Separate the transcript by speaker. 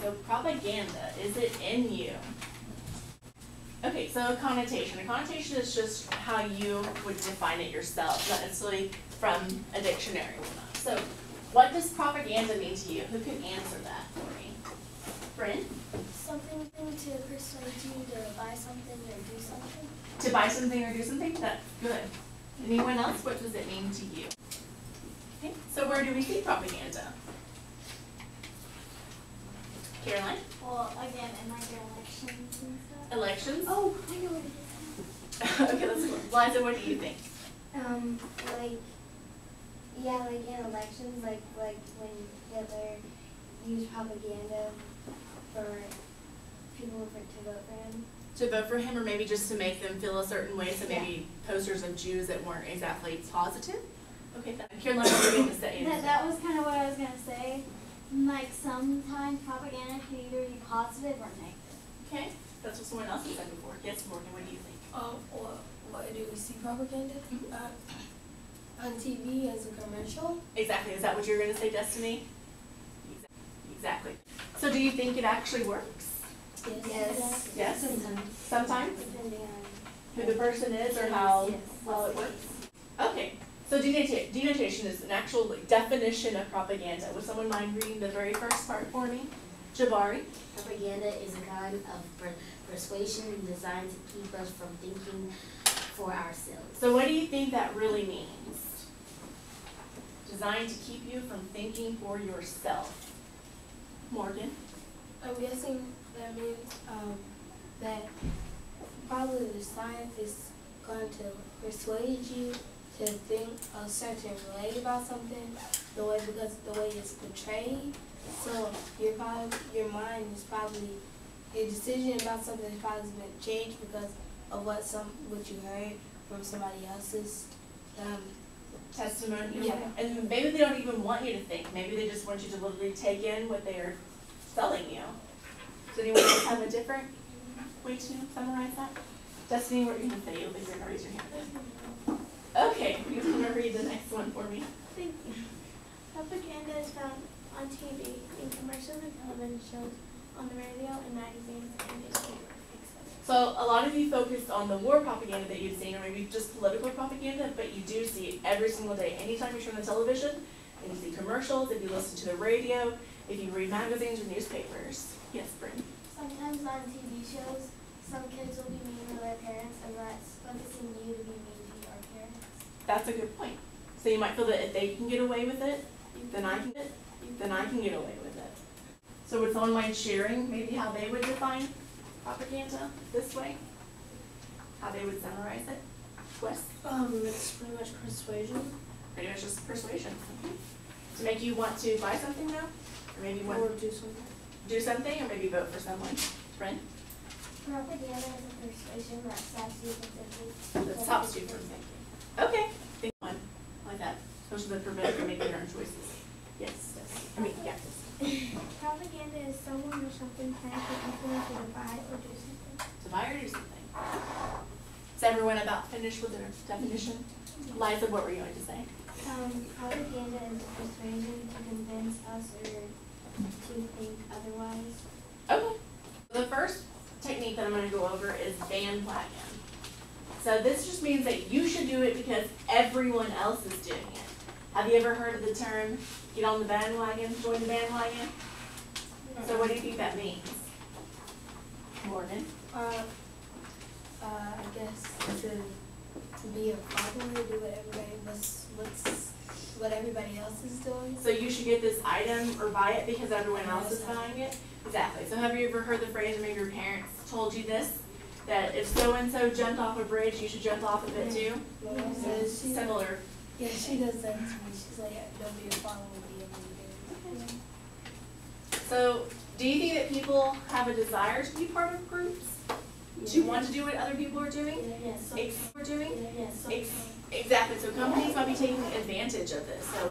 Speaker 1: so propaganda, is it in you? Okay, so a connotation. A connotation is just how you would define it yourself, not necessarily from a dictionary or not. So what does propaganda mean to you? Who can answer that for me? Bryn?
Speaker 2: Something to persuade you to buy something or do something.
Speaker 1: To buy something or do something? That's good. Anyone else? What does it mean to you? Okay, so where do we see propaganda? Caroline?
Speaker 2: Well, again, in like elections and stuff.
Speaker 1: Elections?
Speaker 2: Oh, I know what it is.
Speaker 1: Okay, let's go. Liza, what do you think?
Speaker 2: Like, yeah, like in elections, like when Hitler used propaganda for people to vote for him.
Speaker 1: To vote for him, or maybe just to make them feel a certain way, so maybe posters of Jews that weren't exactly positive? Okay, Caroline, what are you going to say?
Speaker 3: That was kind of what I was going to say. Like, sometimes propaganda can either be positive or negative.
Speaker 1: Okay, that's what someone else has said before. Yes, Morgan, what do you think?
Speaker 4: What do we see propaganda? On TV as a commercial?
Speaker 1: Exactly. Is that what you're going to say, Destiny? Exactly. So do you think it actually works?
Speaker 2: Yes.
Speaker 1: Yes? Sometimes?
Speaker 2: Depending on
Speaker 1: Who the person is or how
Speaker 2: Yes.
Speaker 1: well it works? Okay. So denotation is an actual definition of propaganda. Would someone mind reading the very first part for me? Jabari?
Speaker 5: Propaganda is a kind of persuasion designed to keep us from thinking for ourselves.
Speaker 1: So what do you think that really means? Designed to keep you from thinking for yourself. Morgan?
Speaker 4: I'm guessing that means that probably the science is going to persuade you to think a certain way about something, because the way it's portrayed. So your mind is probably, your decision about something is probably going to change because of what you heard from somebody else's
Speaker 1: Testimony?
Speaker 4: Yeah.
Speaker 1: And maybe they don't even want you to think. Maybe they just want you to literally take in what they're selling you. Does anyone else have a different way to summarize that? Destiny, what are you going to say? You look like you're going to raise your hand. Okay, you're going to read the next one for me.
Speaker 2: Thank you. Propaganda is found on TV, in commercials and television shows, on the radio, in magazines, and newspapers, etc.
Speaker 1: So a lot of you focused on the war propaganda that you've seen, or maybe just political propaganda, but you do see it every single day. Anytime you turn on the television, and you see commercials, if you listen to the radio, if you read magazines or newspapers. Yes, Bryn?
Speaker 2: Sometimes on TV shows, some kids will be mean to their parents, and that's focusing you to be mean to your parents.
Speaker 1: That's a good point. So you might feel that if they can get away with it, then I can get away with it. So would someone mind sharing maybe how they would define propaganda this way? How they would summarize it? Wes?
Speaker 4: It's pretty much persuasion.
Speaker 1: Pretty much just persuasion. Okay. To make you want to buy something though? Or maybe want
Speaker 4: Or do something.
Speaker 1: do something, or maybe vote for someone. Bryn?
Speaker 2: Propaganda is a persuasion that stops you from thinking.
Speaker 1: That stops you from thinking. Okay. Think one like that. Especially that prevent you from making your own choices. Yes. I mean, yeah.
Speaker 2: Propaganda is someone or something trying to influence you to buy or do something.
Speaker 1: To buy or do something. Is everyone about finished with their definition? Liza, what were you going to say?
Speaker 2: Propaganda is a persuasion to convince us or to think otherwise.
Speaker 1: Okay. The first technique that I'm going to go over is bandwagon. So this just means that you should do it because everyone else is doing it. Have you ever heard of the term, get on the bandwagon, join the bandwagon? So what do you think that means? Morgan?
Speaker 4: I guess to be a follower, do what everybody else is doing.
Speaker 1: So you should get this item or buy it because everyone else is buying it? Exactly. So have you ever heard the phrase, or maybe your parents told you this, that if so-and-so jumped off a bridge, you should jump off of it too? Similar.
Speaker 4: Yeah, she does that to me. She's like, don't be a follower, be a leader.
Speaker 1: So do you think that people have a desire to be part of groups? Do you want to do what other people are doing?
Speaker 2: Yes.
Speaker 1: We're doing?
Speaker 2: Yes.
Speaker 1: Exactly. So companies might be taking advantage of this. So